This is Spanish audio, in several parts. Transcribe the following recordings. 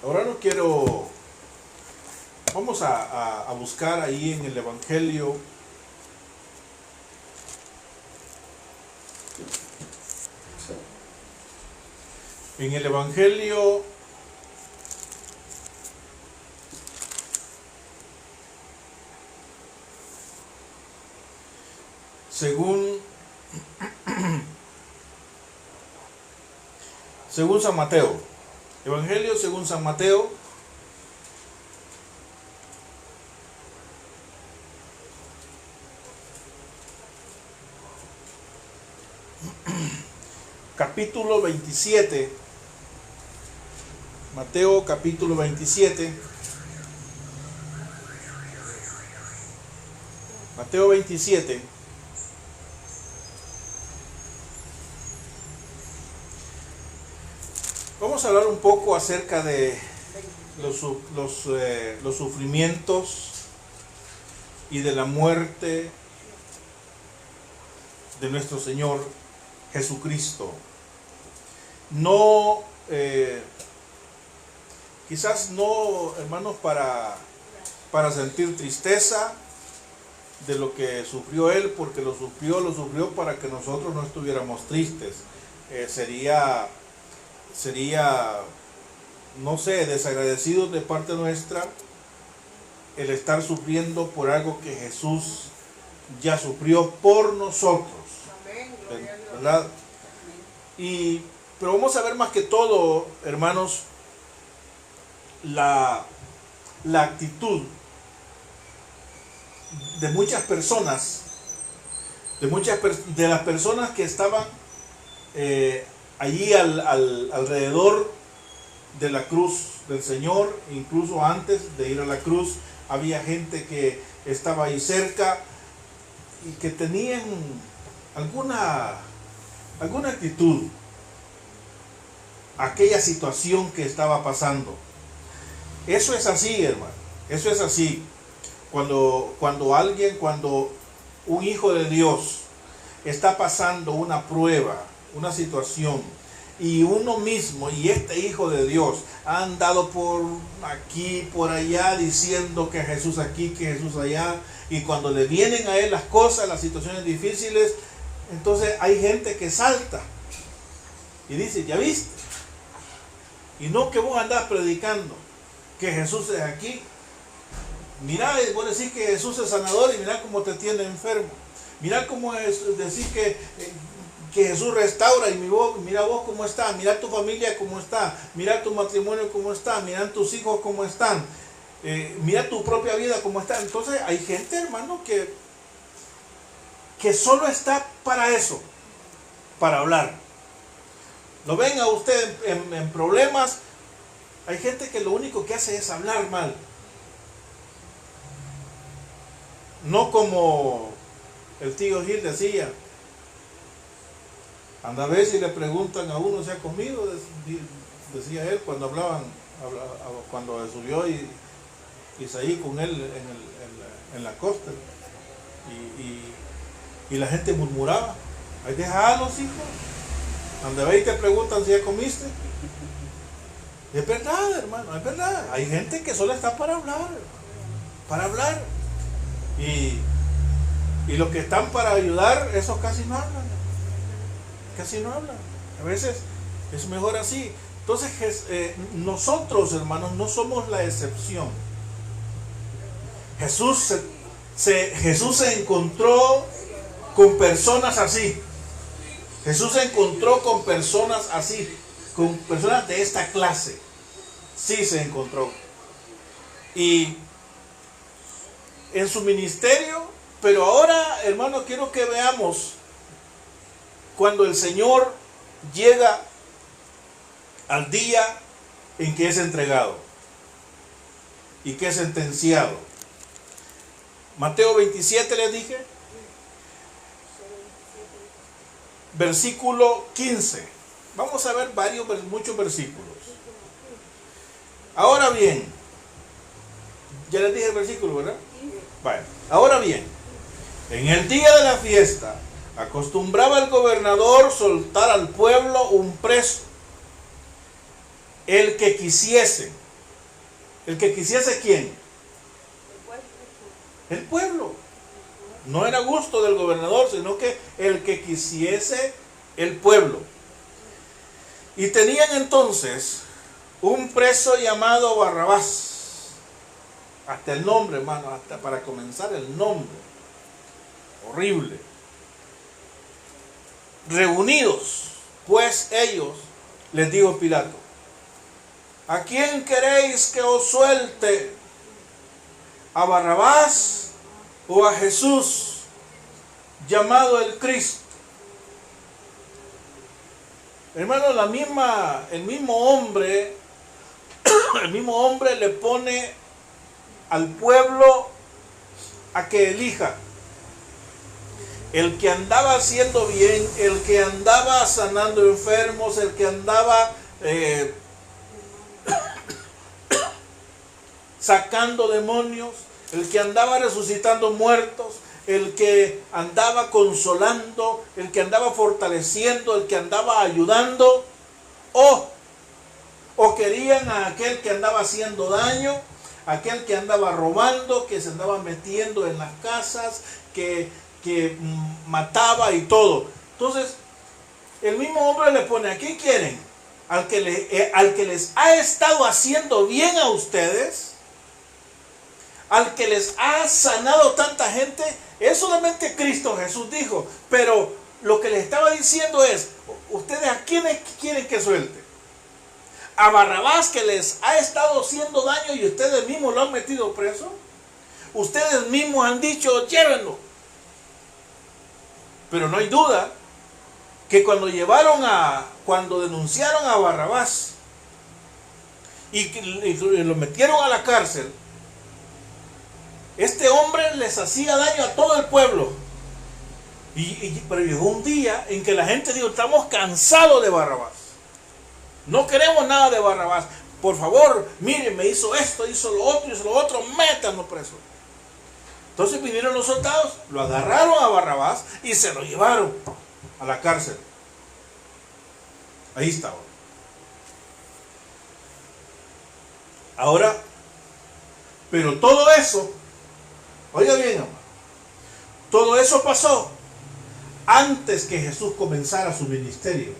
Ahora vamos a buscar ahí en el Evangelio. En el Evangelio según San Mateo. Evangelio según San Mateo. Capítulo 27. Mateo capítulo 27. Mateo 27. Vamos a hablar un poco acerca de los sufrimientos y de la muerte de nuestro Señor Jesucristo. No, quizás no, hermanos, para sentir tristeza de lo que sufrió Él, porque lo sufrió para que nosotros no estuviéramos tristes. Sería, no sé, desagradecido de parte nuestra el estar sufriendo por algo que Jesús ya sufrió por nosotros. ¿Verdad? Pero vamos a ver más que todo, hermanos, la actitud de muchas personas, de las personas que estaban allí alrededor de la cruz del Señor. Incluso antes de ir a la cruz había gente que estaba ahí cerca y que tenían alguna actitud, aquella situación que estaba pasando. Eso es así, hermano, eso es así. Cuando un hijo de Dios está pasando una prueba, una situación, y uno mismo y este hijo de Dios ha andado por aquí, por allá, diciendo que Jesús aquí, que Jesús allá, y cuando le vienen a él las cosas, las situaciones difíciles, entonces hay gente que salta y dice, ¿ya viste? Y no que vos andás predicando que Jesús es aquí. Mirá, vos decís que Jesús es sanador y mirá cómo te tiene enfermo. Mirá cómo decís que Jesús restaura y mira vos cómo está, mira tu familia cómo está, mira tu matrimonio cómo está, mira tus hijos cómo están, mira tu propia vida cómo está. Entonces hay gente, hermano, que solo está para eso, para hablar. Lo ven a usted en problemas. Hay gente que lo único que hace es hablar mal. No como el tío Gil decía, anda a ver si le preguntan a uno si ha comido, decía él cuando cuando subió Isaí con él en la costa, y la gente murmuraba, ahí deja a los hijos, anda a ver y te preguntan si ya comiste. Es verdad, hermano, es verdad. Hay gente que solo está para hablar, y los que están para ayudar, esos casi no hablan. A veces es mejor así. Entonces nosotros, hermanos, no somos la excepción. Jesús se encontró con personas así. Jesús se encontró con personas así, con personas de esta clase. Sí se encontró. Y en su ministerio, pero ahora, hermanos, quiero que veamos cuando el Señor llega al día en que es entregado y que es sentenciado. Mateo 27 les dije, versículo 15. Vamos a ver muchos versículos. Ahora bien, ya les dije el versículo, ¿verdad? Bueno, ahora bien, en el día de la fiesta acostumbraba el gobernador soltar al pueblo un preso, el que quisiese, ¿El que quisiese quién? El pueblo. No era gusto del gobernador, sino que el que quisiese el pueblo. Y tenían entonces un preso llamado Barrabás. Hasta el nombre, hermano, hasta para comenzar el nombre. Horrible. Reunidos, pues ellos, les dijo Pilato: ¿a quién queréis que os suelte? ¿A Barrabás o a Jesús, llamado el Cristo? Hermano, el mismo hombre le pone al pueblo a que elija. El que andaba haciendo bien, el que andaba sanando enfermos, el que andaba sacando demonios, el que andaba resucitando muertos, el que andaba consolando, el que andaba fortaleciendo, el que andaba ayudando, o querían a aquel que andaba haciendo daño, aquel que andaba robando, que se andaba metiendo en las casas, que mataba y todo. Entonces, el mismo hombre le pone: ¿a quién quieren? Al que les ha estado haciendo bien a ustedes, al que les ha sanado tanta gente. Es solamente Cristo Jesús, dijo. Pero lo que les estaba diciendo es: ¿ustedes a quiénes quieren que suelte? ¿A Barrabás, que les ha estado haciendo daño y ustedes mismos lo han metido preso? Ustedes mismos han dicho: llévenlo. Pero no hay duda que cuando denunciaron a Barrabás y lo metieron a la cárcel, este hombre les hacía daño a todo el pueblo. Pero llegó un día en que la gente dijo: estamos cansados de Barrabás. No queremos nada de Barrabás. Por favor, miren, me hizo esto, hizo lo otro, métanlo preso. Entonces vinieron los soldados, lo agarraron a Barrabás y se lo llevaron a la cárcel. Ahí estaba. Ahora, pero todo eso, oiga bien, hermano, todo eso pasó antes que Jesús comenzara su ministerio.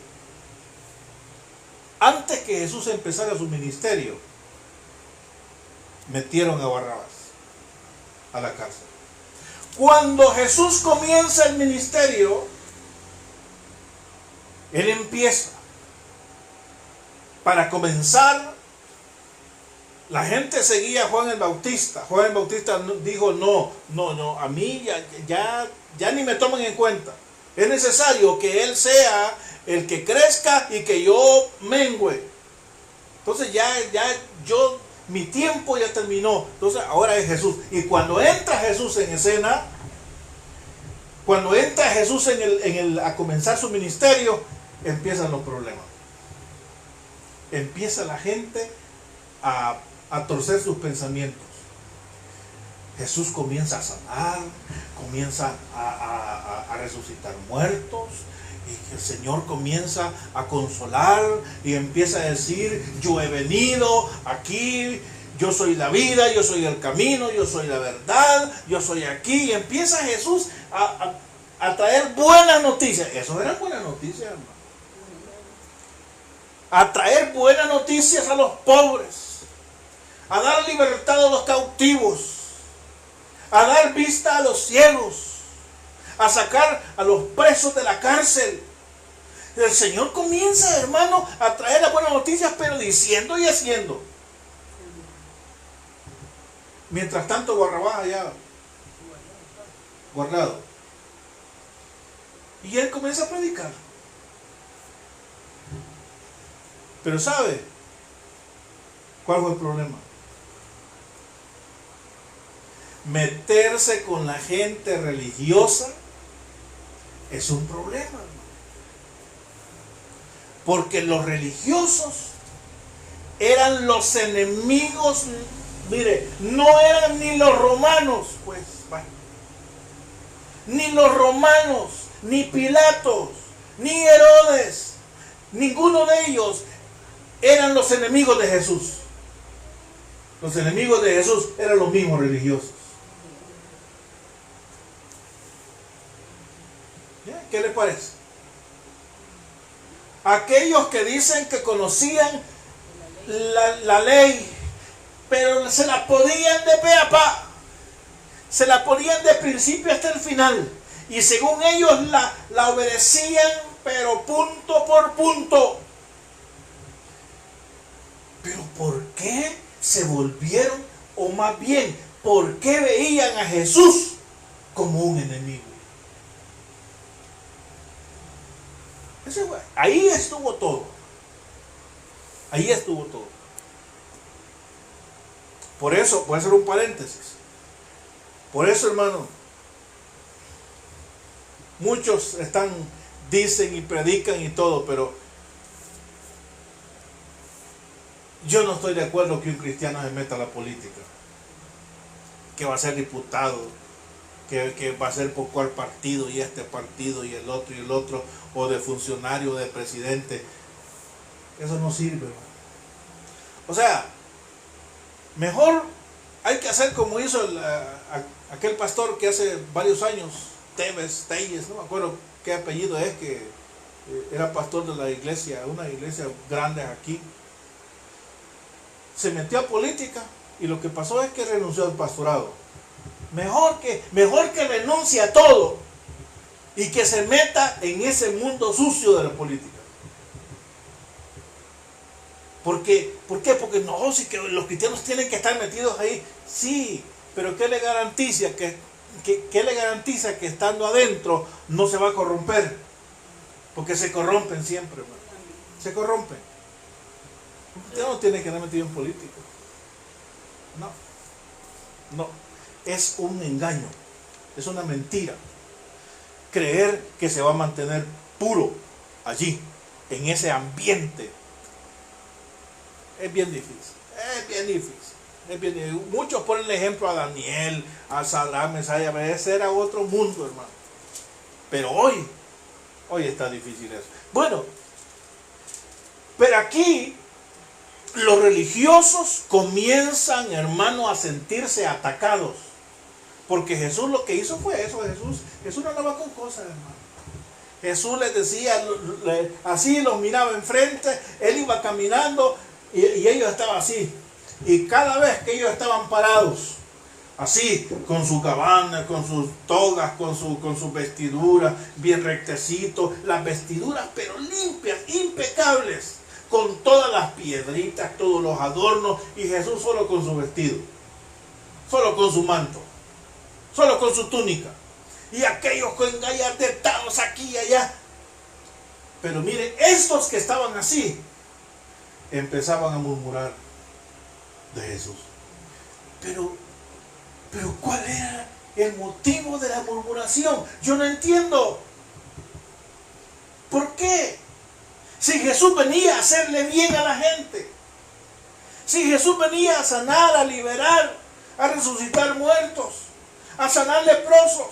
Antes que Jesús empezara su ministerio, metieron a Barrabás a la cárcel. Cuando Jesús comienza el ministerio, Él empieza. Para comenzar, la gente seguía a Juan el Bautista. Juan el Bautista dijo: no, a mí ya ni me toman en cuenta. Es necesario que Él sea el que crezca y que yo mengüe. Entonces mi tiempo ya terminó. Entonces ahora es Jesús. Y cuando entra Jesús en escena, cuando entra Jesús a comenzar su ministerio, empiezan los problemas. Empieza la gente a torcer sus pensamientos. Jesús comienza a sanar, comienza a resucitar muertos, y el Señor comienza a consolar y empieza a decir: yo he venido aquí, yo soy la vida, yo soy el camino, yo soy la verdad, yo soy aquí. Y empieza Jesús a traer buenas noticias. Eso eran buenas noticias, hermano. A traer buenas noticias a los pobres, a dar libertad a los cautivos, a dar vista a los ciegos, a sacar a los presos de la cárcel. El Señor comienza, hermano, a traer las buenas noticias, pero diciendo y haciendo. Mientras tanto, Barrabás allá guardado. Y Él comienza a predicar. Pero ¿sabe cuál fue el problema? Meterse con la gente religiosa es un problema, hermano. Porque los religiosos eran los enemigos. Mire, no eran ni los romanos, pues, bueno, ni los romanos, ni Pilatos, ni Herodes, ninguno de ellos eran los enemigos de Jesús. Los enemigos de Jesús eran los mismos religiosos. ¿Qué les parece? Aquellos que dicen que conocían la ley, pero se la podían de pe a pa, se la ponían de principio hasta el final, y según ellos la obedecían, pero punto por punto. Pero ¿por qué se volvieron, o más bien, por qué veían a Jesús como un enemigo? Ahí estuvo todo. Ahí estuvo todo. Por eso, voy a hacer un paréntesis. Por eso, hermano, muchos dicen y predican y todo, pero yo no estoy de acuerdo que un cristiano se meta a la política. Que va a ser diputado, que va a ser por cuál partido, y este partido, y el otro, o de funcionario, de presidente. Eso no sirve, hermano. O sea, mejor hay que hacer como hizo aquel pastor que hace varios años, Telles, no me acuerdo qué apellido es, que era pastor de la iglesia, una iglesia grande aquí. Se metió a política y lo que pasó es que renunció al pastorado. Mejor que renuncie a todo y que se meta en ese mundo sucio de la política. ¿Por qué? Porque no, sí que los cristianos tienen que estar metidos ahí. Sí, pero ¿qué le garantiza ¿qué le garantiza que estando adentro no se va a corromper? Porque se corrompen siempre, hermano. Se corrompen. Usted no tiene que estar metido en política. No. Es un engaño. Es una mentira. Creer que se va a mantener puro allí, en ese ambiente. Es bien difícil. Muchos ponen el ejemplo a Daniel, a Sadrach, Mesach, ese era otro mundo, hermano. Pero hoy está difícil eso. Bueno, pero aquí los religiosos comienzan, hermano, a sentirse atacados. Porque Jesús lo que hizo fue eso. Jesús no andaba con cosas, hermano. Jesús les decía, así los miraba enfrente, él iba caminando y ellos estaban así. Y cada vez que ellos estaban parados, así, con su cabana, con sus togas, con sus vestiduras, bien rectecitos, las vestiduras pero limpias, impecables, con todas las piedritas, todos los adornos, y Jesús solo con su vestido, solo con su manto, solo con su túnica, y aquellos con gallardetados aquí y allá. Pero miren, estos que estaban así, empezaban a murmurar de Jesús. Pero ¿cuál era el motivo de la murmuración? Yo no entiendo. ¿Por qué? Si Jesús venía a hacerle bien a la gente, si Jesús venía a sanar, a liberar, a resucitar muertos, a sanar leprosos,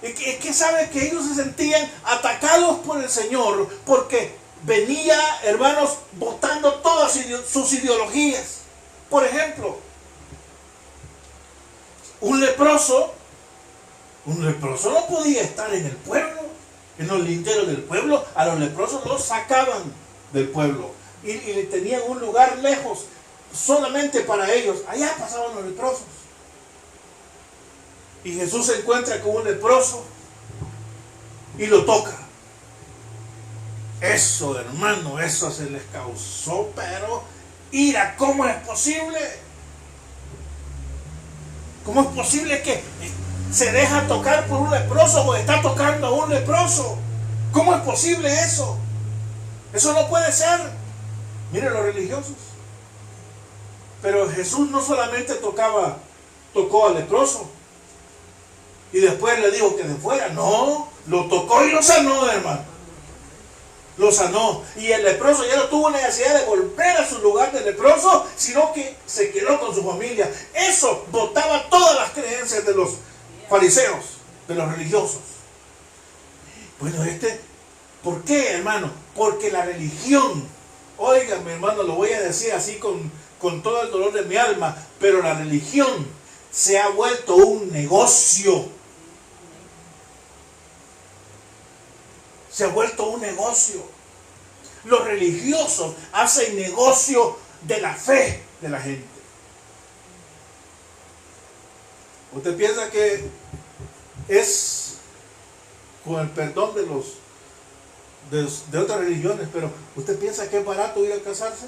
es que sabe que ellos se sentían atacados por el Señor porque venía, hermanos, botando todas sus ideologías. Por ejemplo, un leproso no podía estar en el pueblo, en los linderos del pueblo. A los leprosos los sacaban del pueblo y le tenían un lugar lejos solamente para ellos. Allá pasaban los leprosos. Y Jesús se encuentra con un leproso y lo toca. Eso, hermano, eso se les causó, pero ira. ¿Cómo es posible? ¿Cómo es posible que se deja tocar por un leproso o está tocando a un leproso? ¿Cómo es posible eso? Eso no puede ser. Miren los religiosos. Pero Jesús no solamente tocó al leproso y después le dijo que de fuera. No, lo tocó y lo sanó, hermano. Lo sanó. Y el leproso ya no tuvo necesidad de volver a su lugar de leproso, sino que se quedó con su familia. Eso botaba todas las creencias de los fariseos, de los religiosos. Bueno, ¿por qué, hermano? Porque la religión Oiga, mi hermano, lo voy a decir así con todo el dolor de mi alma, pero la religión se ha vuelto un negocio. Se ha vuelto un negocio. Los religiosos hacen negocio de la fe de la gente. ¿Usted piensa que es con el perdón de otras religiones, pero usted piensa que es barato ir a casarse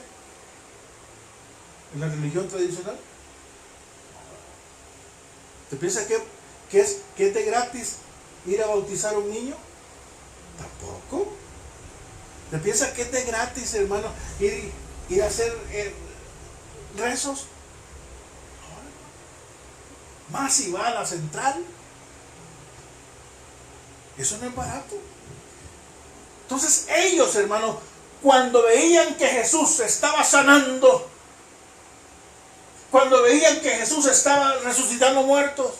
en la religión tradicional? ¿Usted piensa que es de gratis ir a bautizar a un niño? Tampoco. ¿Usted piensa que es de gratis, hermano, ir a hacer rezos? Más si va a la central. Eso no es barato. Entonces ellos, hermanos, cuando veían que Jesús estaba sanando, cuando veían que Jesús estaba resucitando muertos,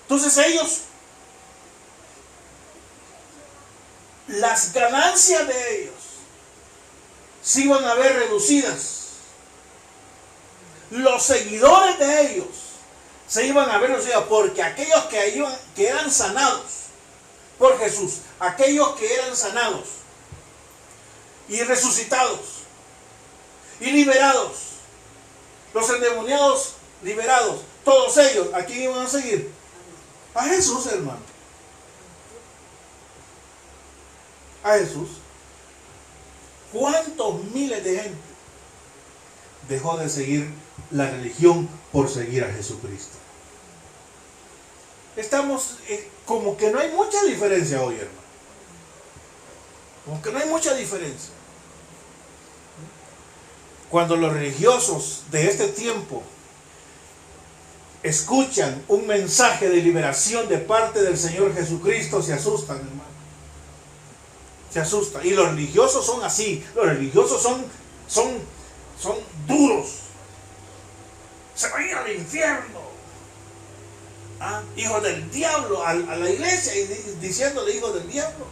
entonces ellos, las ganancias de ellos se iban a ver reducidas. Los seguidores de ellos se iban a ver reducidos, porque aquellos que eran sanados por Jesús, aquellos que eran sanados y resucitados y liberados, los endemoniados liberados, todos ellos, ¿a quién iban a seguir? A Jesús, hermano. A Jesús. ¿Cuántos miles de gente dejó de seguir la religión por seguir a Jesucristo? Estamos como que no hay mucha diferencia hoy, hermano. Como que no hay mucha diferencia. Cuando los religiosos de este tiempo escuchan un mensaje de liberación de parte del Señor Jesucristo, se asustan, hermano. Se asustan. Y los religiosos son así. Los religiosos son duros. Se van a ir al infierno. Hijos del diablo, a la iglesia y diciéndole hijos del diablo.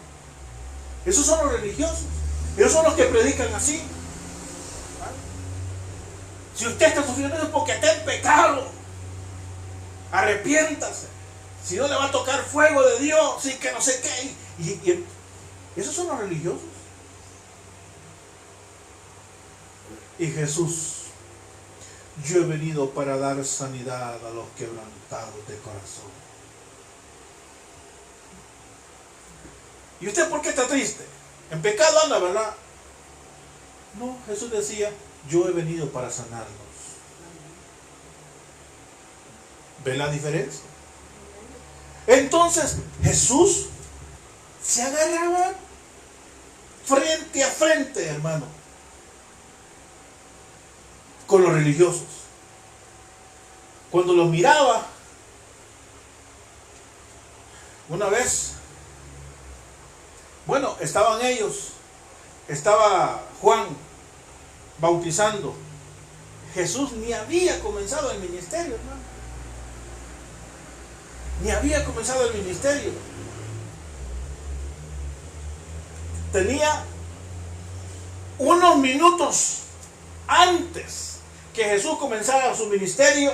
Esos son los religiosos. Esos son los que predican así. Si usted está sufriendo es porque está en pecado. Arrepiéntase. Si no, le va a tocar fuego de Dios. Y que no sé qué. Y esos son los religiosos. Y Jesús: yo he venido para dar sanidad a los quebrantados de corazón. ¿Y usted por qué está triste? En pecado anda, ¿verdad? No, Jesús decía: yo he venido para sanarlos. ¿Ve la diferencia? Entonces Jesús se agarraba frente a frente, hermano, con los religiosos. Cuando los miraba, una vez, bueno, estaban ellos, estaba Juan bautizando. Jesús ni había comenzado el ministerio, hermano. Ni había comenzado el ministerio. Tenía unos minutos antes que Jesús comenzara su ministerio.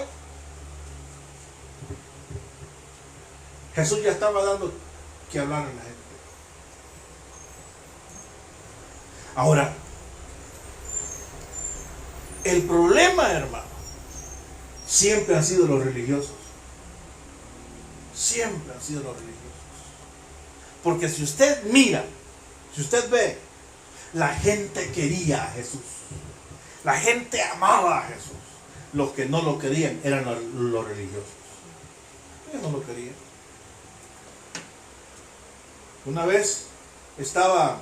Jesús ya estaba dando que hablar a la gente. Ahora, el problema, hermano, siempre han sido los religiosos. Siempre han sido los religiosos. Porque si usted mira, si usted ve, la gente quería a Jesús. La gente amaba a Jesús. Los que no lo querían eran los religiosos. Ellos no lo querían. Una vez estaban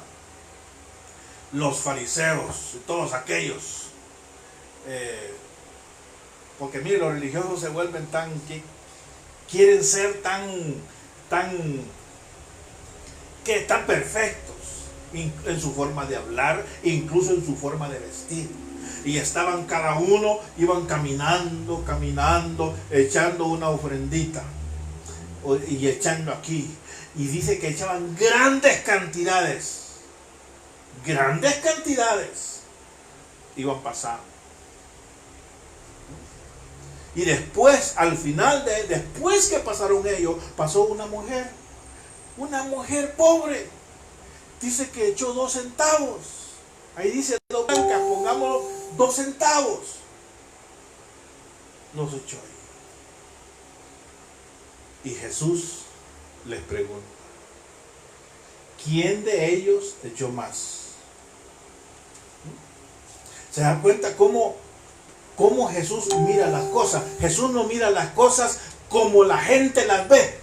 los fariseos y todos aquellos. Porque mire, los religiosos se vuelven quieren ser tan perfectos en su forma de hablar, incluso en su forma de vestir. Y estaban cada uno, iban caminando, echando una ofrendita y echando aquí. Y dice que echaban grandes cantidades Grandes cantidades iban pasando. Y después, al final, después que pasaron ellos, pasó una mujer pobre. Dice que echó 2 centavos. Ahí dice 2 blancas, pongámoslo 2 centavos. Los echó ahí. Y Jesús les pregunta, ¿quién de ellos echó más? ¿Se dan cuenta cómo Jesús mira las cosas? Jesús no mira las cosas como la gente las ve.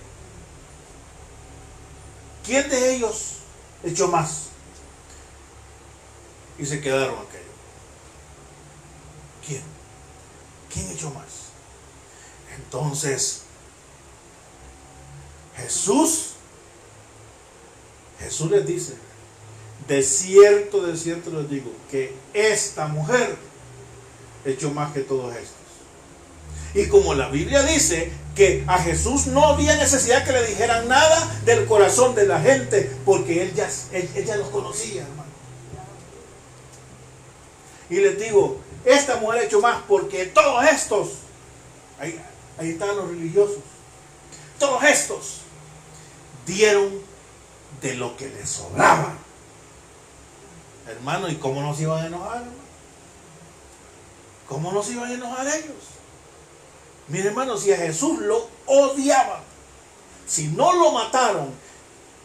¿Quién de ellos echó más? Y se quedaron aquellos. ¿Quién echó más? Entonces, Jesús les dice, de cierto les digo, que esta mujer echó más que todos estos. Y como la Biblia dice que a Jesús no había necesidad que le dijeran nada del corazón de la gente, porque él ya los conocía, hermano. Y les digo, esta mujer ha hecho más porque todos estos, ahí están los religiosos, todos estos dieron de lo que les sobraba. Hermano, ¿y cómo nos iban a enojar, hermano? ¿Cómo nos iban a enojar ellos? Mire, hermano, si a Jesús lo odiaban, si no lo mataron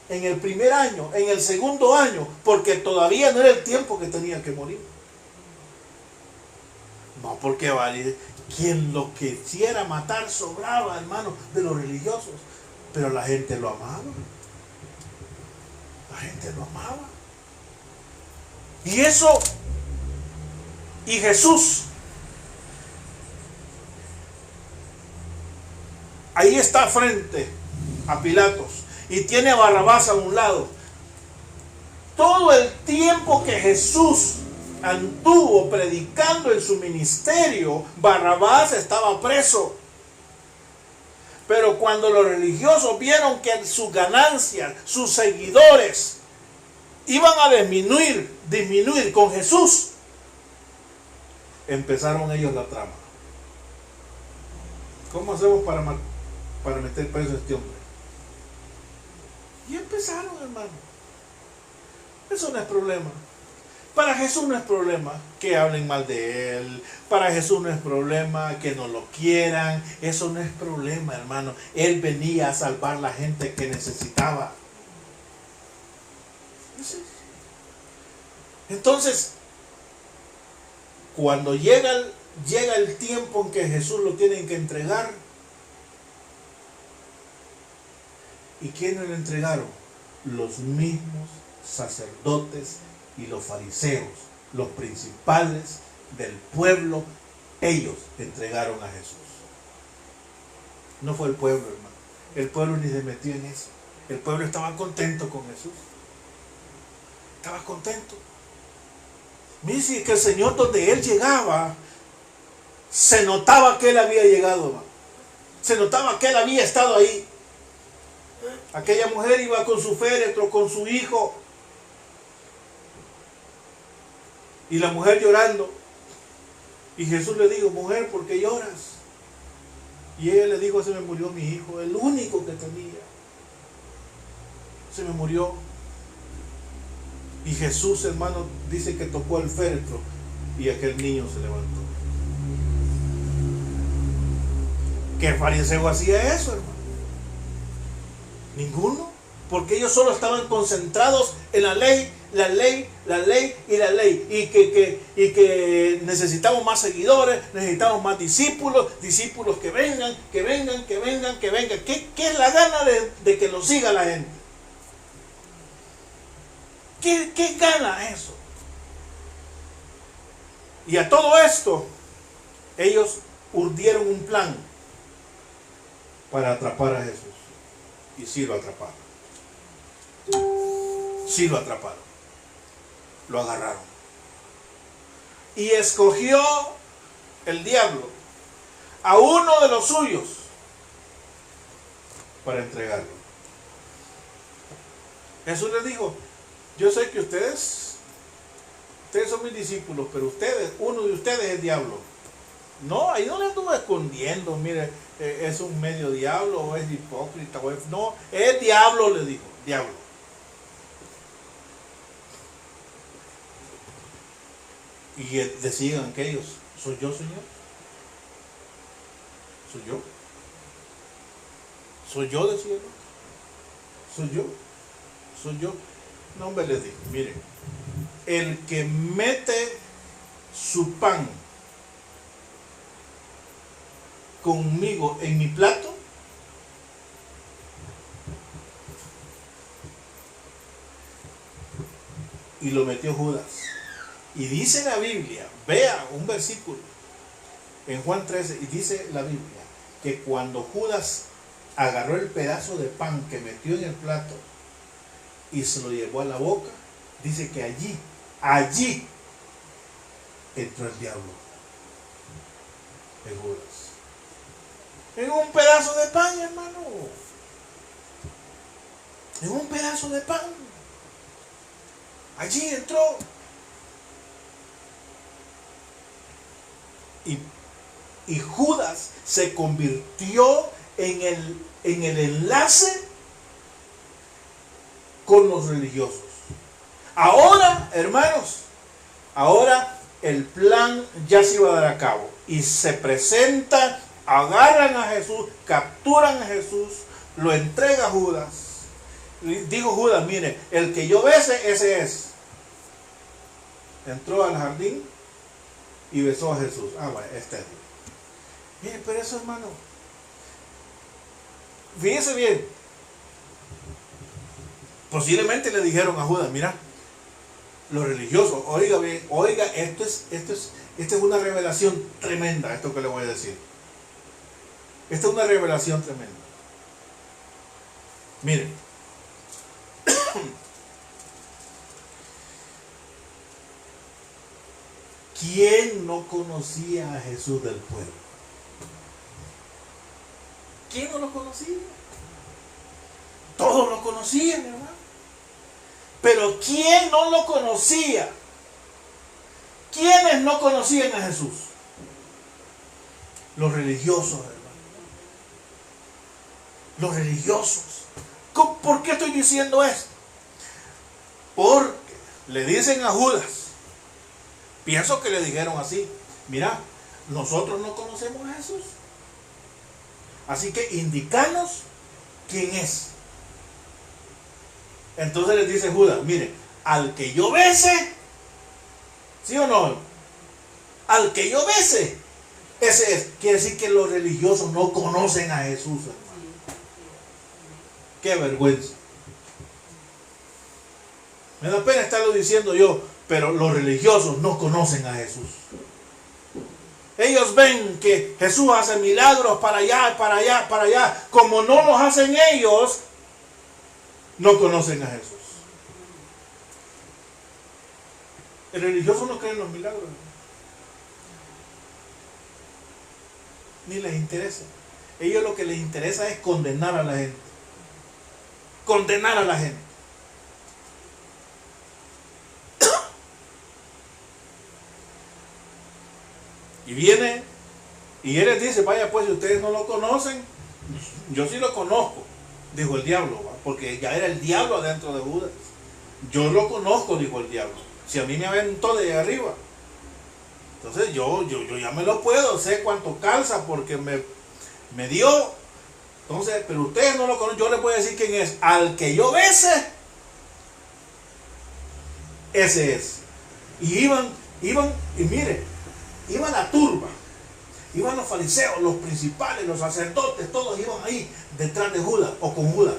en el primer año, en el segundo año, porque todavía no era el tiempo que tenía que morir. No, porque vale, quien lo quisiera matar sobraba, hermano, de los religiosos. Pero la gente lo amaba. La gente lo amaba. Y Jesús, ahí está frente a Pilatos y tiene a Barrabás a un lado. Todo el tiempo que Jesús anduvo predicando en su ministerio, Barrabás estaba preso. Pero cuando los religiosos vieron que sus ganancias, sus seguidores, iban a disminuir con Jesús, empezaron ellos la trama. ¿Cómo hacemos para meter preso a este hombre? Y empezaron, hermano. Eso no es problema. Para Jesús no es problema que hablen mal de Él. Para Jesús no es problema que no lo quieran. Eso no es problema, hermano. Él venía a salvar a la gente que necesitaba. Entonces, cuando llega el tiempo en que Jesús lo tienen que entregar, ¿y quiénes lo entregaron? Los mismos sacerdotes y los fariseos, los principales del pueblo. Ellos entregaron a Jesús. No fue el pueblo, hermano. El pueblo ni se metió en eso. El pueblo estaba contento con Jesús. Estaba contento. Mire, si es que el Señor, donde Él llegaba, se notaba que Él había llegado, hermano. Se notaba que Él había estado ahí. Aquella mujer iba con su féretro, con su hijo, y la mujer llorando. Y Jesús le dijo, mujer, ¿por qué lloras? Y ella le dijo, se me murió mi hijo, el único que tenía. Se me murió. Y Jesús, hermano, dice que tocó el féretro y aquel niño se levantó. ¿Qué fariseo hacía eso, hermano? Ninguno. Porque ellos solo estaban concentrados en la ley, la ley, la ley y la ley. Y que necesitamos más seguidores, necesitamos más discípulos que vengan. ¿Qué es la gana de que nos siga la gente? ¿Qué gana eso? Y a todo esto, ellos urdieron un plan para atrapar a Jesús. Y sí lo atraparon. Sí lo atraparon. Lo agarraron. Y escogió el diablo a uno de los suyos para entregarlo. Jesús les dijo, yo sé que ustedes ustedes son mis discípulos, pero uno de ustedes es diablo. No, ahí no le anduvo escondiendo, mire, es un medio diablo, o es hipócrita, no, es diablo, le dijo, diablo. Y decían aquellos, ¿soy yo, Señor? ¿Soy yo? ¿Soy yo, decían? ¿Soy yo? ¿Soy yo? No, hombre, les digo, mire, el que mete su pan conmigo en mi plato, y lo metió Judas. Y dice la Biblia, vea un versículo en Juan 13, y dice la Biblia que cuando Judas agarró el pedazo de pan que metió en el plato y se lo llevó a la boca, dice que allí entró el diablo en Judas. En un pedazo de pan, hermano. En un pedazo de pan. Allí entró. Y Judas se convirtió en el enlace con los religiosos. Ahora, hermanos, ahora el plan ya se iba a dar a cabo. Y se presenta, agarran a Jesús, capturan a Jesús, lo entrega a Judas. Dijo Judas, mire, el que yo bese, ese es. Entró al jardín y besó a Jesús. Ah, bueno, este es. Mire, pero eso, hermano, fíjese bien. Posiblemente le dijeron a Judas, mira, los religiosos, oiga bien, oiga, esto es una revelación tremenda, esto que le voy a decir. Esta es una revelación tremenda. Mire, ¿quién no conocía a Jesús del pueblo? ¿Quién no lo conocía? Todos lo conocían, hermano. Pero ¿quién no lo conocía? ¿Quiénes no conocían a Jesús? Los religiosos, hermano. Los religiosos. ¿Por qué estoy diciendo esto? Porque le dicen a Judas, pienso que le dijeron así, mira, nosotros no conocemos a Jesús, así que indicanos quién es. Entonces les dice Judas, mire, al que yo bese, ¿sí o no? Al que yo bese, ese es. Quiere decir que los religiosos no conocen a Jesús, hermano. Qué vergüenza. Me da pena estarlo diciendo yo, pero los religiosos no conocen a Jesús. Ellos ven que Jesús hace milagros para allá, para allá, para allá. Como no los hacen ellos, no conocen a Jesús. El religioso no cree en los milagros. Ni les interesa. Ellos lo que les interesa es condenar a la gente. Condenar a la gente. Y viene, y él les dice, vaya pues, si ustedes no lo conocen, yo sí lo conozco, dijo el diablo, ¿va? Porque ya era el diablo adentro de Judas. Yo lo conozco, dijo el diablo. Si a mí me aventó de arriba, entonces yo ya me lo puedo, sé cuánto calza porque me dio. Entonces, pero ustedes no lo conocen, yo les voy a decir quién es. Al que yo bese, ese es. Y iban, y mire, iba la turba, iban los fariseos, los principales, los sacerdotes, todos iban ahí detrás de Judas o con Judas.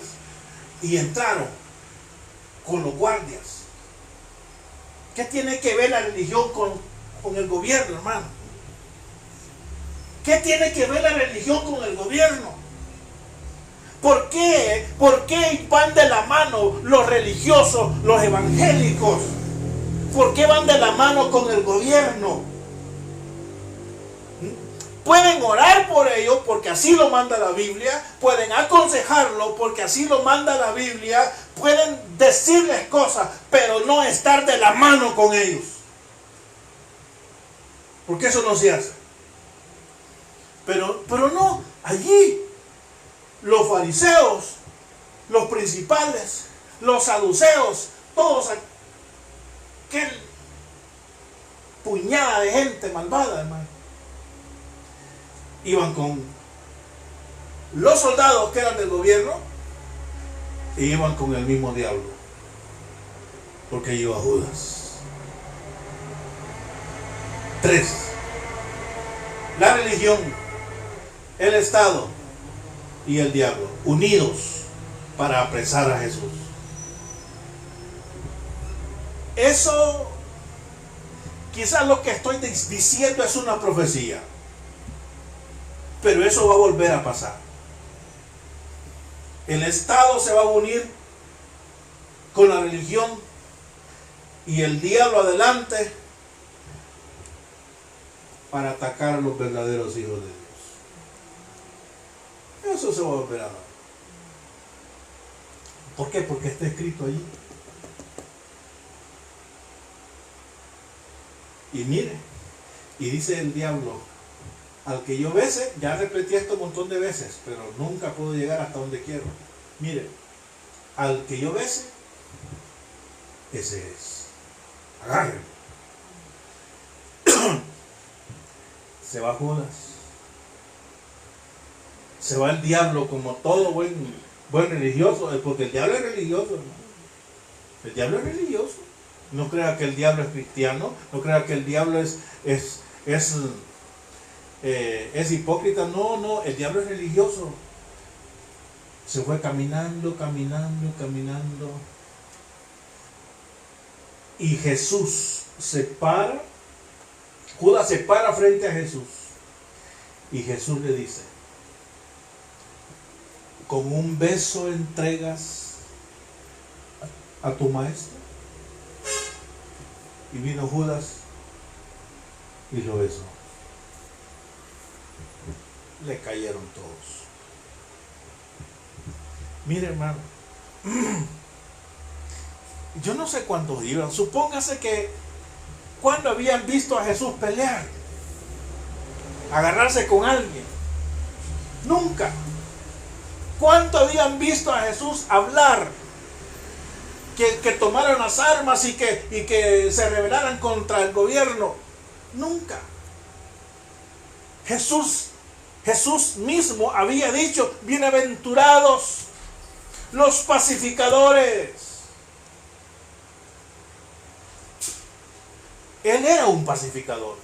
Y entraron con los guardias. ¿Qué tiene que ver la religión con el gobierno, hermano? ¿Qué tiene que ver la religión con el gobierno? ¿Por qué? ¿Por qué van de la mano los religiosos, los evangélicos? ¿Por qué van de la mano con el gobierno? Pueden orar por ellos porque así lo manda la Biblia, pueden aconsejarlo porque así lo manda la Biblia, pueden decirles cosas, pero no estar de la mano con ellos. porque eso no se hace. Pero no, allí los fariseos, los principales, los saduceos, todos aquel puñada de gente malvada, hermano, iban con los soldados que eran del gobierno e iban con el mismo diablo, porque iba Judas. 3. La religión, el Estado y el diablo unidos para apresar a Jesús. Eso, quizás lo que estoy diciendo es una profecía, pero eso va a volver a pasar. El Estado se va a unir con la religión y el diablo adelante para atacar a los verdaderos hijos de Dios. Eso se va a volver a dar. ¿Por qué? Porque está escrito allí. Y mire, y dice el diablo, al que yo bese, ya repetí esto un montón de veces, pero nunca puedo llegar hasta donde quiero. Mire, al que yo bese, ese es. Agárrenlo. Se va Judas. Se va el diablo, como todo buen religioso, porque el diablo es religioso, hermano. El diablo es religioso. No crea que el diablo es cristiano, no crea que el diablo es hipócrita. No, el diablo es religioso. Se fue caminando. Y Jesús se para, Judas se para frente a Jesús. Y Jesús le dice, ¿con un beso entregas a tu maestro? Y vino Judas y lo besó. Le cayeron todos. Mire, hermano, yo no sé cuántos iban. Supóngase que cuando habían visto a Jesús pelear, agarrarse con alguien. Nunca. ¿Cuánto habían visto a Jesús hablar? Que tomaran las armas y que se rebelaran contra el gobierno. Nunca. Jesús mismo había dicho, bienaventurados los pacificadores. Él era un pacificador.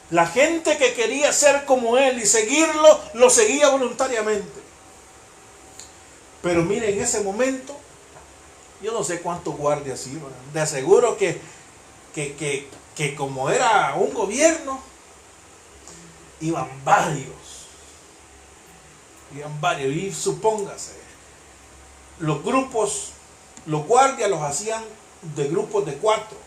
La gente que quería ser como él y seguirlo, lo seguía voluntariamente. Pero mire, en ese momento, yo no sé cuántos guardias iban. De aseguro que como era un gobierno, iban varios. Y supóngase, los grupos, los guardias los hacían de grupos de 4.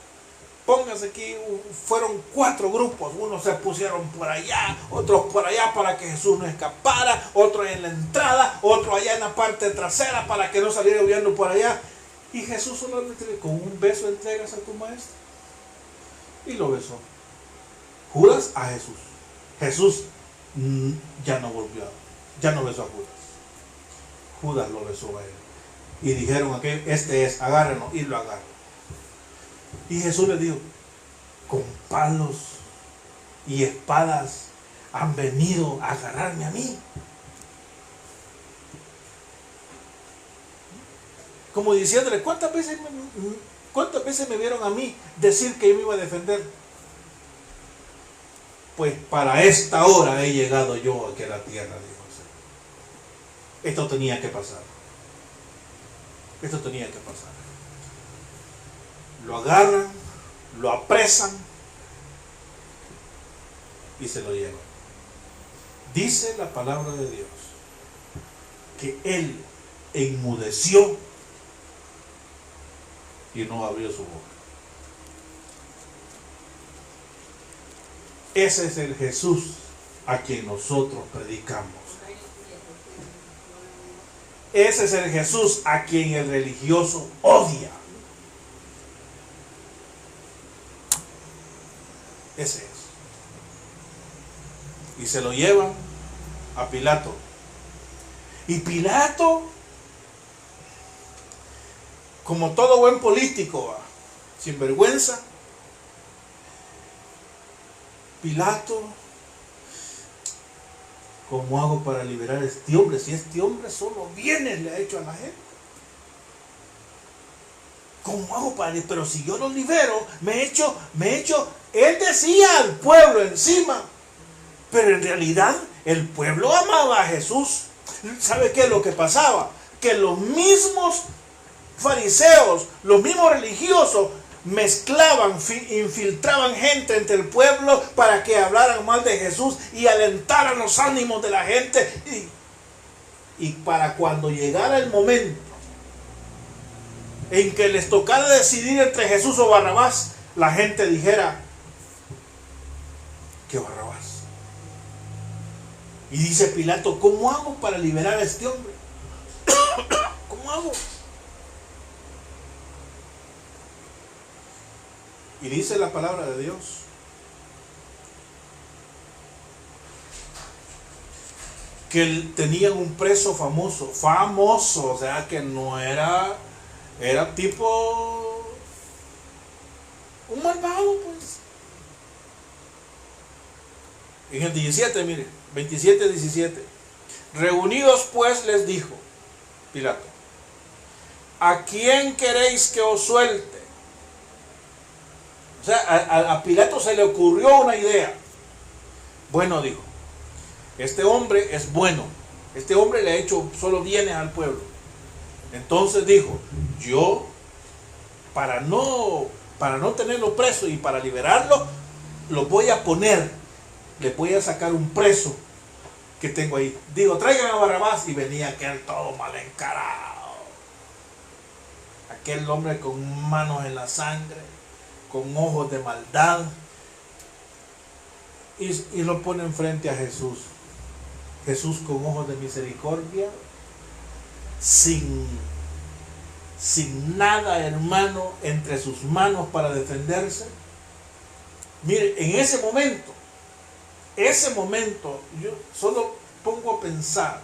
Póngase que fueron 4 grupos. Unos se pusieron por allá, otros por allá para que Jesús no escapara, otros en la entrada, otros allá en la parte trasera para que no saliera huyendo por allá. Y Jesús solamente con un beso entregas a tu maestro. Y lo besó. Judas a Jesús. Jesús ya no volvió, ya no besó a Judas. Judas lo besó a él. Y dijeron que este es, agárrenlo, y lo agarran. Y Jesús le dijo, con palos y espadas han venido a agarrarme a mí. Como diciéndole, ¿cuántas veces me vieron a mí decir que yo me iba a defender? Pues para esta hora he llegado yo aquí a la tierra, dijo el Señor. Esto tenía que pasar. Esto tenía que pasar. Lo agarran, lo apresan y se lo llevan. Dice la palabra de Dios que él enmudeció y no abrió su boca. Ese es el Jesús a quien nosotros predicamos. Ese es el Jesús a quien el religioso odia. Ese es. Y se lo llevan a Pilato. Y Pilato, como todo buen político, sin vergüenza, Pilato, ¿cómo hago para liberar a este hombre? Si este hombre solo bienes le ha hecho a la gente. ¿Cómo hago para liberar? Pero si yo lo libero, me he hecho, él decía al pueblo encima, pero en realidad el pueblo amaba a Jesús. ¿Sabe qué es lo que pasaba? Que los mismos fariseos, los mismos religiosos, mezclaban, infiltraban gente entre el pueblo para que hablaran mal de Jesús y alentaran los ánimos de la gente. Y para cuando llegara el momento en que les tocara decidir entre Jesús o Barrabás, la gente dijera que Barrabás. Y dice Pilato, ¿cómo hago para liberar a este hombre? ¿Cómo hago? Y dice la palabra de Dios que tenían un preso famoso, o sea que no era tipo un malvado, pues. En el 17, mire, 27-17. Reunidos pues les dijo Pilato, ¿a quién queréis que os suelte? O sea, a Pilato se le ocurrió una idea. Bueno, dijo, este hombre es bueno, este hombre le ha hecho solo bienes al pueblo. Entonces dijo, yo, para no tenerlo preso y para liberarlo, lo voy a poner, le voy a sacar un preso que tengo ahí. Digo, traigan a Barrabás, y venía aquel todo mal encarado. Aquel hombre con manos en la sangre, con ojos de maldad, y lo ponen frente a Jesús. Jesús con ojos de misericordia, sin nada, hermano, entre sus manos para defenderse. Mire, en ese momento, yo solo pongo a pensar,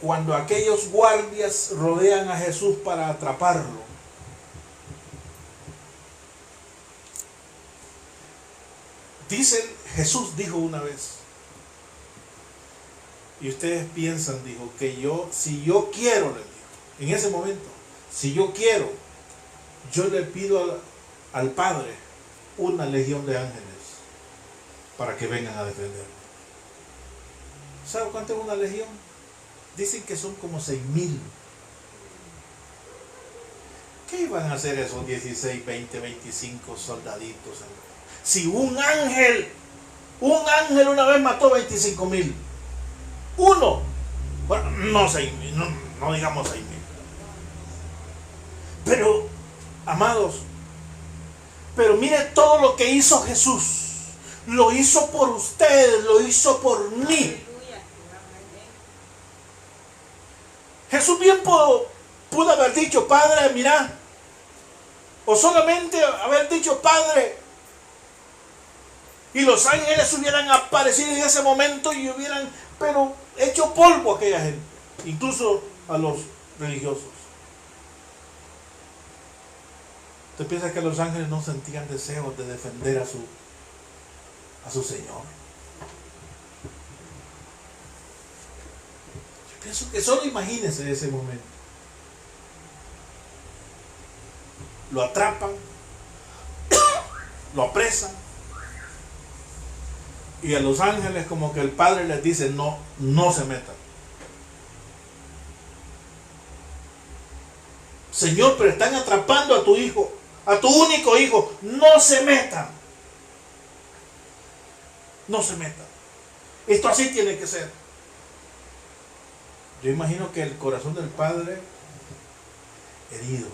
cuando aquellos guardias rodean a Jesús para atraparlo, dicen, Jesús dijo una vez, y ustedes piensan, dijo, que si yo quiero, le dijo, en ese momento, si yo quiero, yo le pido al Padre una legión de ángeles para que vengan a defenderme. ¿Sabe cuánto es una legión? Dicen que son como 6,000. ¿Qué iban a hacer esos 16, 20, 25 soldaditos? Si un ángel una vez mató 25,000. Uno, bueno, no 6,000, no digamos 6,000. Pero, amados, pero mire todo lo que hizo Jesús. Lo hizo por ustedes, lo hizo por mí. Jesús bien pudo haber dicho, Padre, mira, o solamente haber dicho, Padre, y los ángeles hubieran aparecido en ese momento y hubieran, pero hecho polvo a aquella gente, incluso a los religiosos. ¿Usted piensa que los ángeles no sentían deseos de defender a su Señor? Yo pienso que solo imagínense ese momento. Lo atrapan, lo apresan, y a los ángeles como que el Padre les dice, no se metan. Señor, pero están atrapando a tu hijo, a tu único hijo, no se metan. No se metan. Esto así tiene que ser. Yo imagino que el corazón del Padre herido.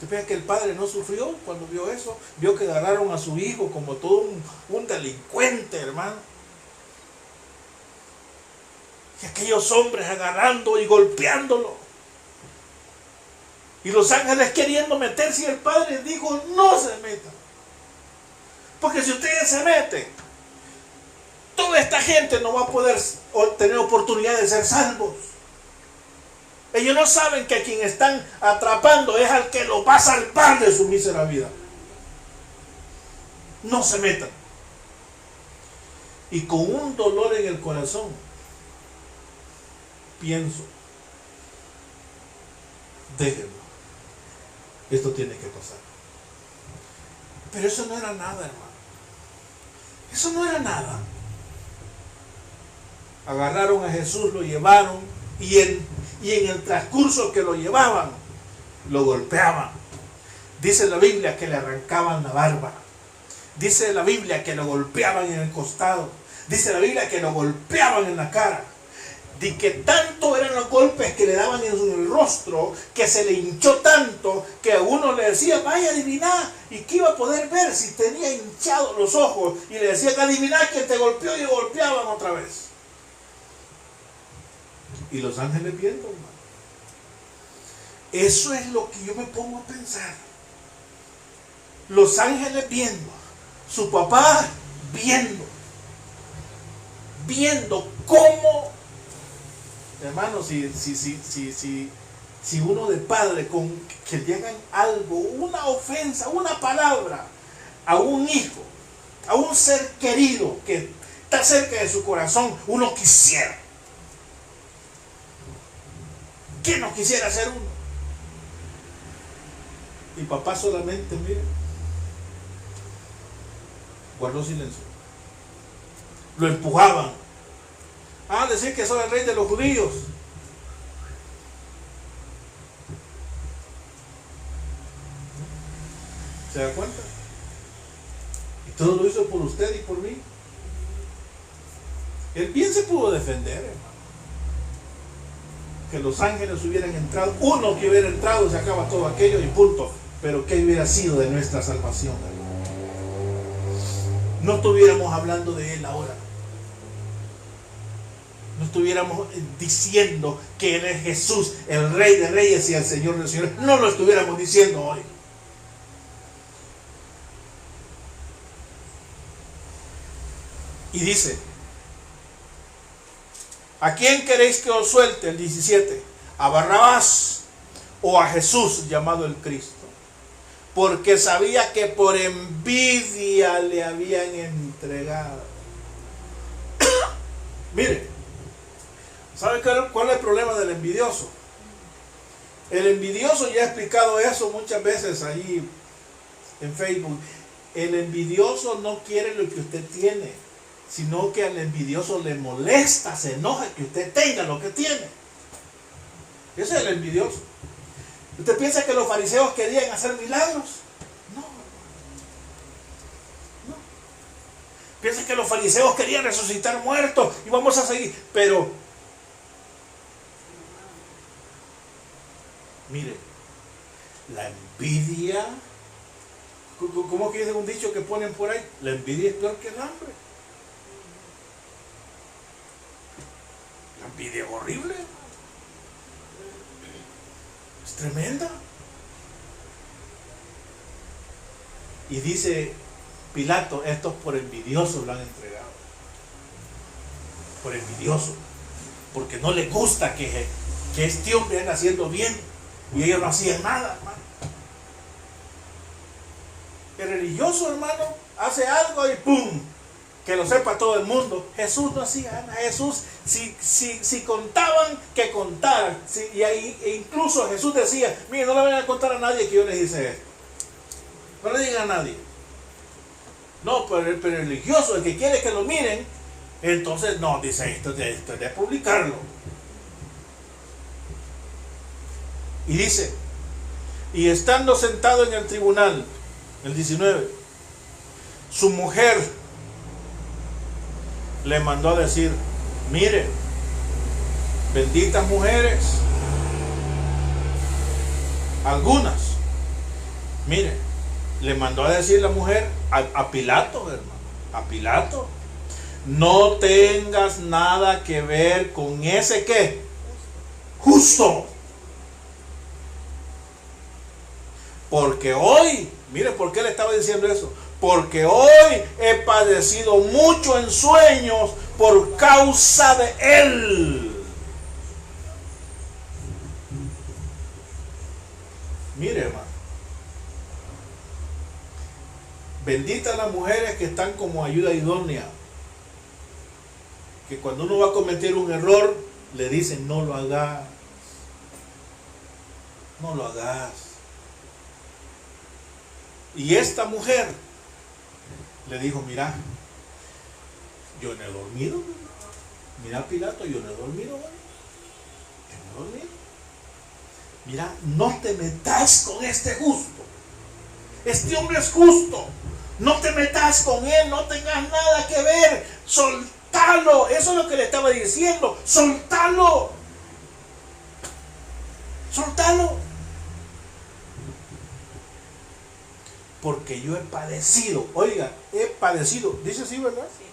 ¿Usted piensa que el Padre no sufrió cuando vio eso? Vio que agarraron a su hijo como todo un delincuente, hermano. Y aquellos hombres agarrando y golpeándolo. Y los ángeles queriendo meterse, y el Padre dijo, no se metan. Porque si ustedes se meten, toda esta gente no va a poder tener oportunidad de ser salvos. Ellos no saben que a quien están atrapando es al que lo va a salvar de su mísera vida. No se metan. Y con un dolor en el corazón, pienso, déjenlo. Esto tiene que pasar. Pero eso no era nada, hermano. Eso no era nada. Agarraron a Jesús, lo llevaron y en el transcurso que lo llevaban, lo golpeaban. Dice la Biblia que le arrancaban la barba. Dice la Biblia que lo golpeaban en el costado. Dice la Biblia que lo golpeaban en la cara. De que tanto eran los golpes que le daban en el rostro, que se le hinchó tanto, que a uno le decía, vaya a adivinar, y que iba a poder ver si tenía hinchados los ojos, y le decían, adivinar quién te golpeó, y lo golpeaban otra vez. Y los ángeles viendo, hermano. Eso es lo que yo me pongo a pensar. Los ángeles viendo, su papá viendo cómo, hermano, si uno de padre con que le hagan algo, una ofensa, una palabra a un hijo, a un ser querido que está cerca de su corazón, uno quisiera. ¿Qué no quisiera hacer uno? Y papá solamente, mire, guardó silencio. Lo empujaban. Decir que soy el rey de los judíos. ¿Se da cuenta? Y todo lo hizo por usted y por mí. Él bien se pudo defender, hermano. Que los ángeles hubieran entrado, uno que hubiera entrado, se acaba todo aquello y punto. Pero ¿qué hubiera sido de nuestra salvación, hermano? No estuviéramos hablando de él ahora. No estuviéramos diciendo que Él es Jesús, el Rey de Reyes y el Señor de los Señores. No lo estuviéramos diciendo hoy. Y dice, ¿a quién queréis que os suelte? El 17. ¿A Barrabás o a Jesús llamado el Cristo? Porque sabía que por envidia le habían entregado. Mire. ¿Sabe cuál es el problema del envidioso? El envidioso, ya he explicado eso muchas veces ahí en Facebook. El envidioso no quiere lo que usted tiene, sino que al envidioso le molesta, se enoja que usted tenga lo que tiene. Ese es el envidioso. ¿Usted piensa que los fariseos querían hacer milagros? No. Piensa que los fariseos querían resucitar muertos y vamos a seguir, pero mire, la envidia, ¿cómo que es un dicho que ponen por ahí? La envidia es peor que el hambre. La envidia es horrible. Es tremenda. Y dice Pilato, estos por envidiosos lo han entregado. Por envidioso. Porque no les gusta que este hombre anda haciendo bien. Y ellos no hacían nada, hermano. El religioso, hermano, hace algo y ¡pum! Que lo sepa todo el mundo. Jesús no hacía nada. Jesús, si contaban, que contaran. E incluso Jesús decía, mire, no le vayan a contar a nadie que yo les hice esto. No le digan a nadie. No, pero el religioso, el que quiere que lo miren, entonces no, dice esto es de publicarlo. Y dice, y estando sentado en el tribunal, el 19, su mujer le mandó a decir, mire, benditas mujeres, algunas, mire, le mandó a decir la mujer a Pilato, hermano, a Pilato, no tengas nada que ver con ese ¿qué? Justo. Porque hoy, mire por qué le estaba diciendo eso. Porque hoy he padecido mucho en sueños por causa de él. Mire, hermano. Benditas las mujeres que están como ayuda idónea. Que cuando uno va a cometer un error, le dicen no lo hagas. No lo hagas. Y esta mujer le dijo, mira, yo no he dormido. Mira, Pilato, yo no he dormido. Yo no he dormido. Mira, no te metas con este justo. Este hombre es justo. No te metas con él, no tengas nada que ver. Soltalo. Eso es lo que le estaba diciendo. Soltalo. Soltalo. Porque yo he padecido. Oiga, he padecido. Dice así, ¿verdad? Sí.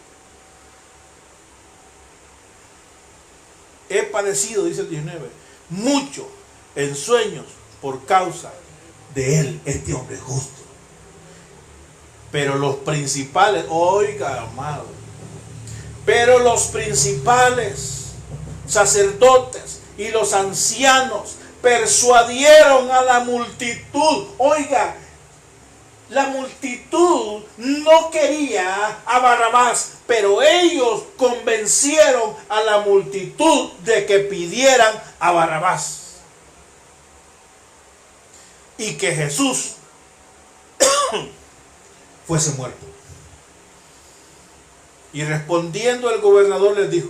He padecido, dice el 19, mucho en sueños por causa de él, este hombre justo. Pero los principales, oiga, amado, pero los principales sacerdotes y los ancianos persuadieron a la multitud. Oiga, la multitud no quería a Barrabás, pero ellos convencieron a la multitud de que pidieran a Barrabás. Y que Jesús fuese muerto. Y respondiendo el gobernador les dijo,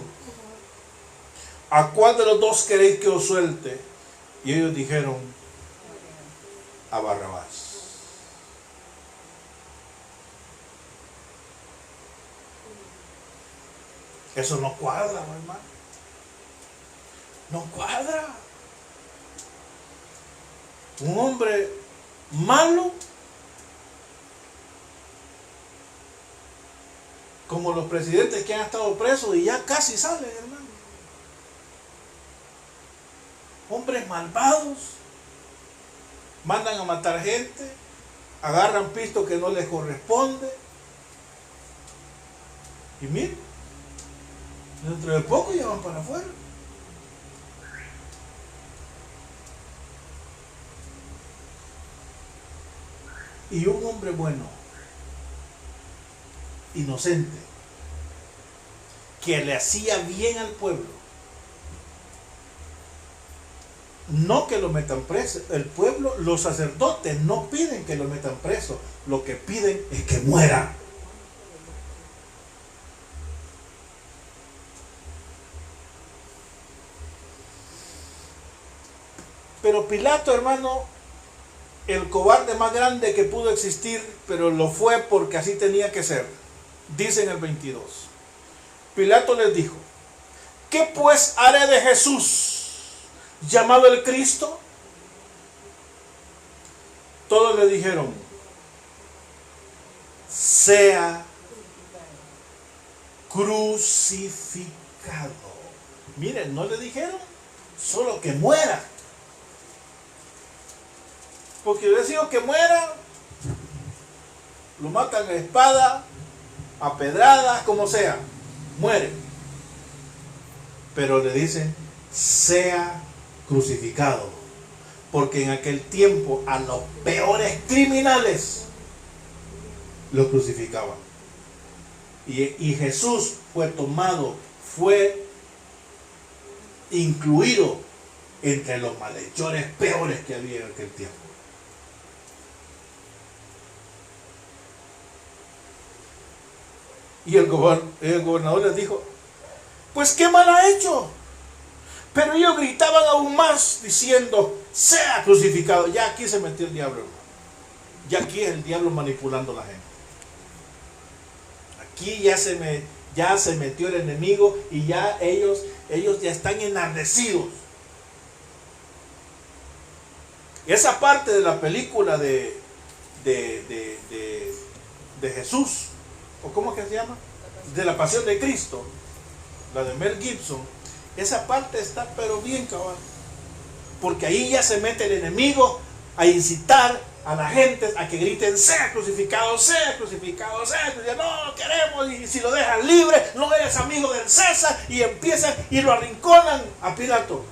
¿a cuál de los dos queréis que os suelte? Y ellos dijeron, a Barrabás. Eso no cuadra, hermano. No cuadra. Un hombre malo, como los presidentes que han estado presos y ya casi salen, hermano. Hombres malvados, mandan a matar gente, agarran pisto que no les corresponde. Y miren, dentro de poco ya van para afuera. Y un hombre bueno, inocente, que le hacía bien al pueblo, no que lo metan preso. El pueblo, los sacerdotes no piden que lo metan preso, lo que piden es que muera. Pero Pilato, hermano, el cobarde más grande que pudo existir, pero lo fue porque así tenía que ser. Dice en el 22. Pilato les dijo, ¿qué pues haré de Jesús, llamado el Cristo? Todos le dijeron, sea crucificado. Miren, no le dijeron solo que muera. Porque yo les digo que muera, lo matan a espada, a pedradas, como sea, muere. Pero le dicen, sea crucificado. Porque en aquel tiempo a los peores criminales los crucificaban. Y Jesús fue tomado, fue incluido entre los malhechores peores que había en aquel tiempo. Y el gobernador les dijo, pues qué mal ha hecho. Pero ellos gritaban aún más diciendo, sea crucificado. Ya aquí se metió el diablo, hermano. Ya aquí es el diablo manipulando a la gente. Aquí ya se metió el enemigo y ya ellos ya están enardecidos. Esa parte de la película de Jesús, ¿o cómo es que se llama? de La Pasión de Cristo, la de Mel Gibson, esa parte está pero bien cabal. Porque ahí ya se mete el enemigo a incitar a la gente a que griten: sea crucificado, sea crucificado, sea crucificado. No queremos, y si lo dejan libre, no eres amigo del César, y empiezan y lo arrinconan a Pilato.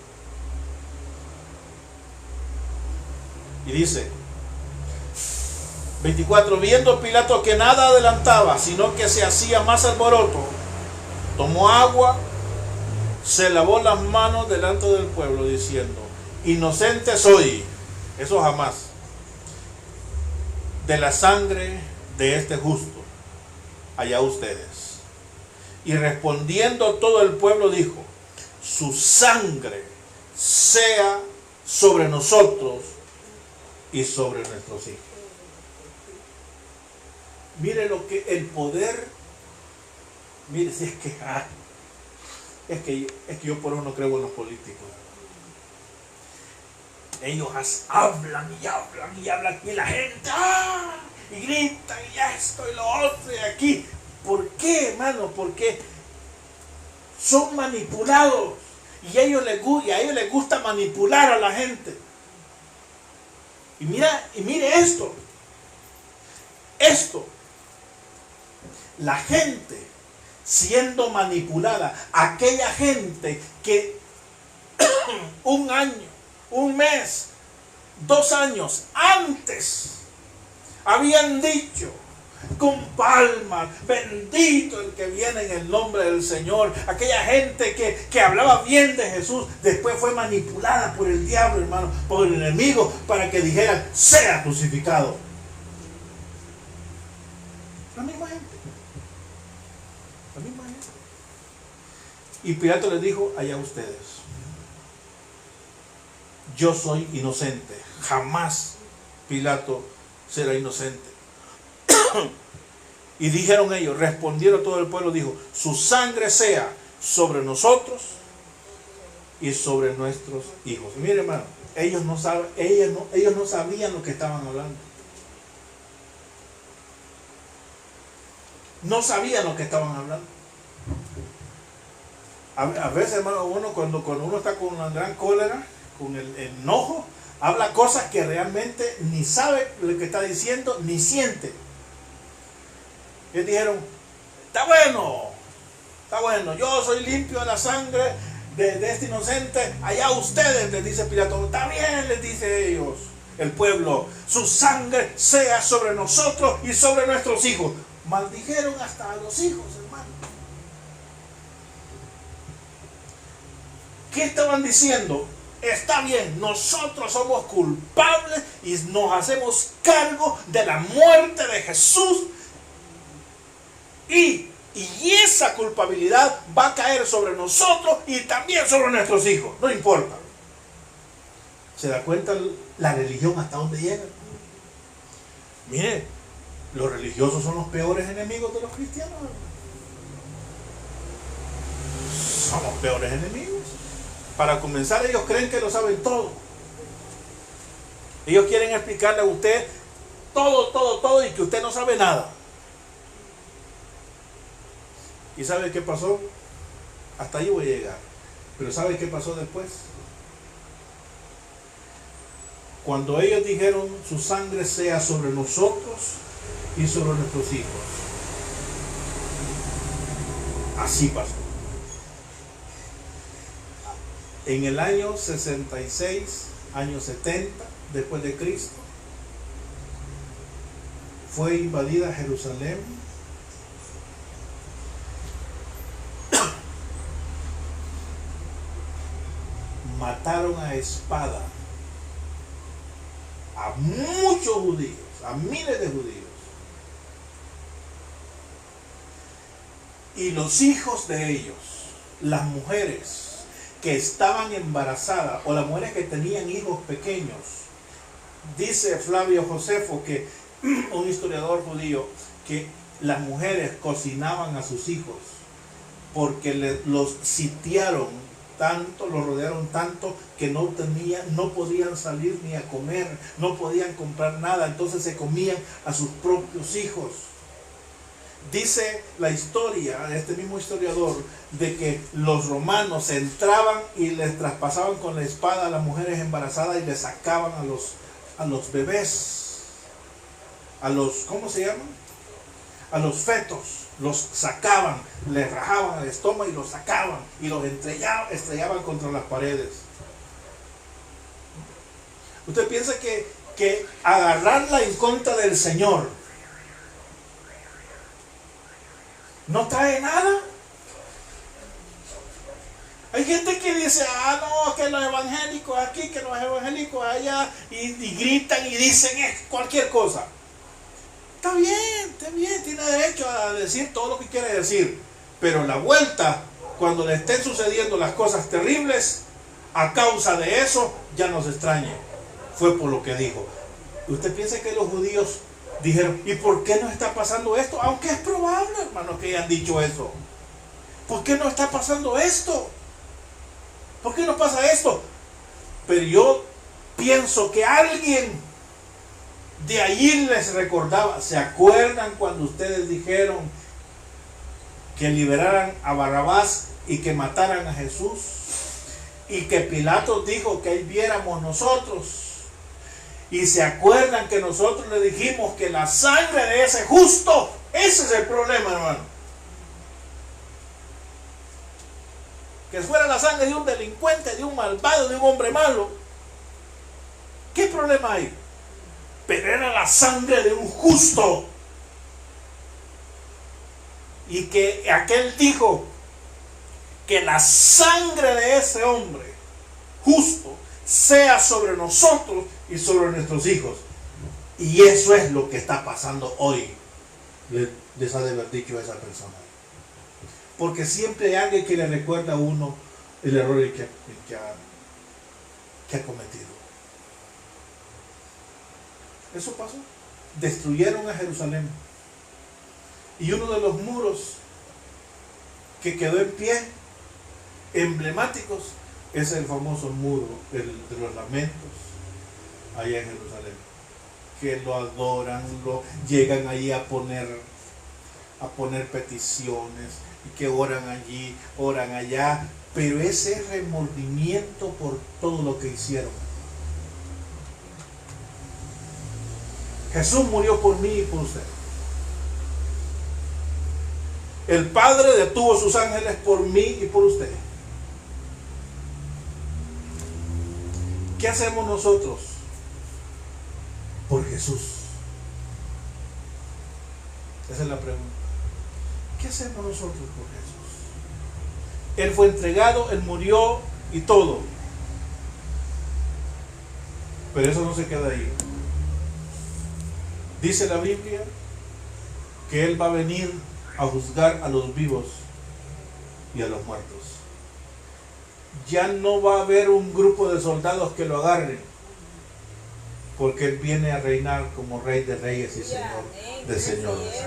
Y dice 24: viendo Pilato que nada adelantaba, sino que se hacía más alboroto, tomó agua, se lavó las manos delante del pueblo, diciendo: inocente soy, eso jamás, de la sangre de este justo, allá ustedes. Y respondiendo todo el pueblo dijo: su sangre sea sobre nosotros y sobre nuestros hijos. Mire lo que el poder, mire, si es que yo por eso no creo en los políticos. Ellos hablan y hablan y hablan, y la gente y grita y esto y lo otro y aquí. ¿Por qué, hermano? Porque son manipulados, y a ellos les gusta manipular a la gente. Y mire esto, la gente siendo manipulada, aquella gente que un año, un mes, 2 años antes habían dicho con palmas: bendito el que viene en el nombre del Señor. Aquella gente que hablaba bien de Jesús, después fue manipulada por el diablo, hermano, por el enemigo, para que dijeran: sea crucificado. La misma gente. Y Pilato les dijo: allá ustedes, yo soy inocente, jamás Pilato será inocente. Y dijeron ellos, respondieron todo el pueblo, dijo: su sangre sea sobre nosotros y sobre nuestros hijos. Y mire, hermano, ellos no sabían lo que estaban hablando. No sabían lo que estaban hablando. A veces, hermano, cuando uno está con una gran cólera, con el enojo, habla cosas que realmente ni sabe lo que está diciendo, ni siente. Ellos dijeron: está bueno, yo soy limpio de la sangre de este inocente, allá ustedes, les dice Pilato. Está bien, les dice ellos, el pueblo, su sangre sea sobre nosotros y sobre nuestros hijos. Maldijeron hasta a los hijos, hermano. ¿Qué estaban diciendo? Está bien, nosotros somos culpables y nos hacemos cargo de la muerte de Jesús, y esa culpabilidad va a caer sobre nosotros y también sobre nuestros hijos, no importa. ¿Se da cuenta la religión hasta dónde llega? Mire, los religiosos son los peores enemigos de los cristianos. Son los peores enemigos. Para comenzar, ellos creen que lo saben todo. Ellos quieren explicarle a usted todo, y que usted no sabe nada. ¿Y sabe qué pasó? Hasta ahí voy a llegar. Pero ¿sabe qué pasó después? Cuando ellos dijeron: su sangre sea sobre nosotros y sobre nuestros hijos. Así pasó. En el año 66, año 70, después de Cristo, fue invadida Jerusalén. Mataron a espada a muchos judíos, a miles de judíos. Y los hijos de ellos, las mujeres que estaban embarazadas o las mujeres que tenían hijos pequeños, dice Flavio Josefo, que un historiador judío, que las mujeres cocinaban a sus hijos porque los sitiaron tanto, los rodearon tanto, que no podían salir ni a comer, no podían comprar nada, entonces se comían a sus propios hijos. Dice la historia, este mismo historiador, de que los romanos entraban y les traspasaban con la espada a las mujeres embarazadas y les sacaban a los bebés, a los, ¿cómo se llaman? A los fetos, los sacaban, les rajaban el estómago y los sacaban y los estrellaban contra las paredes. ¿Usted piensa que agarrarla en contra del Señor no trae nada? Hay gente que dice, no, que los evangélicos aquí, que los evangélicos allá, y gritan y dicen cualquier cosa. Está bien, tiene derecho a decir todo lo que quiere decir, pero la vuelta, cuando le estén sucediendo las cosas terribles, a causa de eso, ya nos extrañe. Fue por lo que dijo. ¿Usted piensa que los judíos dijeron, ¿y por qué no está pasando esto? Aunque es probable, hermano, que hayan dicho eso. ¿Por qué no está pasando esto? ¿Por qué no pasa esto? Pero yo pienso que alguien de allí les recordaba. ¿Se acuerdan cuando ustedes dijeron que liberaran a Barrabás y que mataran a Jesús? Y que Pilato dijo que ahí viéramos nosotros. Y se acuerdan que nosotros le dijimos que la sangre de ese justo, ese es el problema, hermano. Que fuera la sangre de un delincuente, de un malvado, de un hombre malo. ¿Qué problema hay? Pero era la sangre de un justo. Y que aquel dijo que la sangre de ese hombre justo sea sobre nosotros y sobre nuestros hijos. Y eso es lo que está pasando hoy. Les ha de haber dicho a esa persona. Porque siempre hay alguien que le recuerda a uno el error que ha cometido. Eso pasó. Destruyeron a Jerusalén. Y uno de los muros que quedó en pie, emblemáticos, es el famoso muro de los lamentos allá en Jerusalén. Que lo adoran, llegan allí a poner peticiones, y que oran allí, oran allá, pero ese remordimiento por todo lo que hicieron. Jesús murió por mí y por usted. El Padre detuvo sus ángeles por mí y por usted. ¿Qué hacemos nosotros por Jesús? Esa es la pregunta. ¿Qué hacemos nosotros por Jesús? Él fue entregado, Él murió y todo. Pero eso no se queda ahí. Dice la Biblia que Él va a venir a juzgar a los vivos y a los muertos. Ya no va a haber un grupo de soldados que lo agarren, porque Él viene a reinar como Rey de Reyes y Señor de Señores.